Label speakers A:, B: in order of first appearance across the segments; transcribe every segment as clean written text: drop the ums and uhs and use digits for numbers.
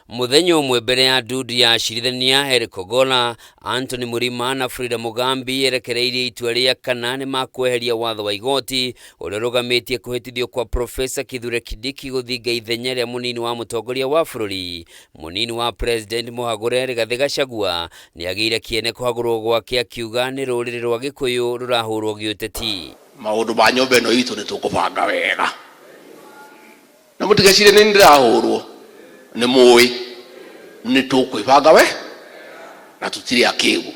A: Muthenya umwe mbere ya ndudu ya acirithania Eric Ogolla, Anthony Murima na Frida Mugambi erekereirie itua ria kana ni makweheria watho wa igoti uria rugamitie kuhitithio kwa Profesa Kithure Kindiki guthinga ithenya ria munini wa mutongoria wa bururi. Munini wa President Muhagure Rigathi Gachagua ni agiire kiene kuhagurwo gwake akiuga ni ruriri rwa Gikuyu rurahurwo giuteti.
B: Maundu ma nyomba ino itu ni tukubanga wega na mutigacire ni ndirahurwo ni muwi ni tukwibanga we na tutiri akigu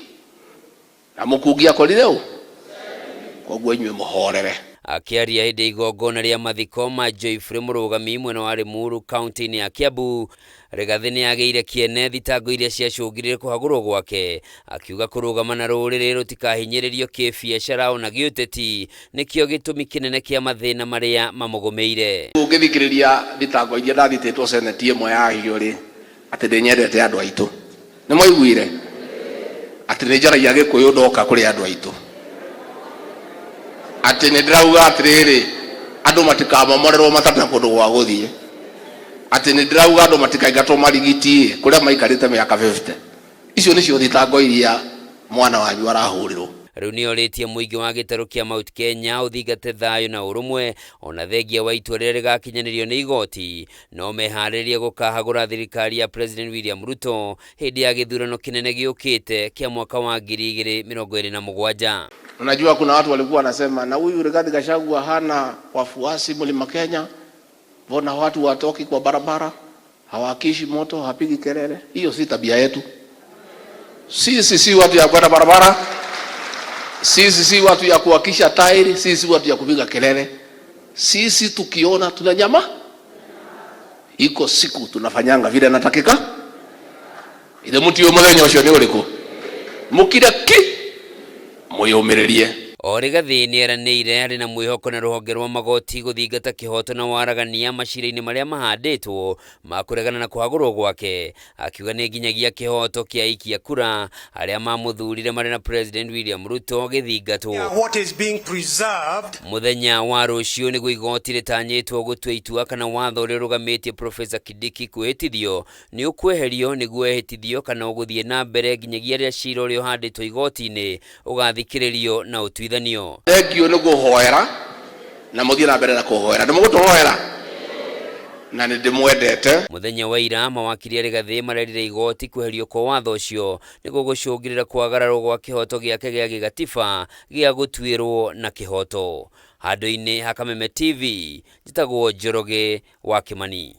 B: na mukungia korire u koguo inywe muhorere.
A: Akiaria hindi igongona ria mathiko ma Joyfrey Murugami mwena wa Limuru kaunti-ini ya Kiambu, Rigathi ni agiire kiene thitango iria ciacungirire kuhagurwo gwake, akiuga kurugama na ruriri rutikahinyiririo kibiacara ona giuteti nikio gitumi kinene kia mathina maria mamugumeire.
B: Ungithikiriria thitango iria ndathititwo seneti imwe ya hiori ati ndinyendete andu aitu ni moiguire ati ni njaragia Gikuyu ndoka kuri andu aitu ati ni ndirauga atiriri andu matikamomorerwo matarĩ kundu gwa guthie ati ni ndirauga andu matikaingatwo marigiti kuria maikarite miaka 50. Icio nicio thitango iria mwana wanyu arahurirwo.
A: Riu ni oritie muingi wa gitaru kia Mount Kenya uthingate thayo na urumwe ona thengia wa itua riria rigakinyanirio ni igoti no meharirie gukahagura thirikari ya President William Ruto hindi ya githurano kinene giukite kia mwaka wa 2027.
B: Unajua kuna watu walikuwa wanasema na huyu Rigathi Gachagua hana wafuasi Mlima Kenya, mbona watu watoki kwa barabara, hawakishi moto, hapigi kelele. Hiyo si tabia yetu. Sisi si watu ya kwenda barabara, sisi si watu ya kuwakisha tairi, sisi si watu ya kupiga kelele. Sisi tukiona tunanyama, iko siku tunafanyanga vile natakika. Ile mtu yo muthenya ucio ni uriku mukira ki muyumiririe.
A: Rigathi ni eranĩire arĩ na mwĩhoko na rũhonge rwa magoti gũthingata kĩhoto na waragania macira-inĩ marĩa mahandĩtwo ma kũregana na kũhagũrwo gwake, akiuga nĩ nginyagia kĩhoto kĩa aikia kura arĩa mamũthurire marĩ na President William Ruto gĩthingatwo. Mũthenya wa rũciũ nĩguo igoti rĩtanyĩtwo gũtua itua kana watho ũrĩa ũrũgamĩtie Profesa Kindiki kwĩhĩtithio nĩ ũkweherio nĩguo ehĩtithio kana ũgũthiĩ na mbere nginyagia rĩrĩa cira ũrĩa ũhandĩtwo igoti-inĩ ũgathikĩrĩrio na ũtuithania.
B: Thengio nĩ guhoera na muthie na mbere na kuhoera nĩ mũgũtũhoera na nĩ ndĩmwendete.
A: Muthenya wa ira mawakiri Rigathi marerire igoti kweherio kwa watho ũcio nĩguo gũcũngĩrĩra kwagararwo gwa kĩhoto gĩake gĩa gĩgatiba gĩa gũtuĩrwo na kĩhoto. Handũ-inĩ ha Kameme TV njĩtagwo Njoroge wa Kimani.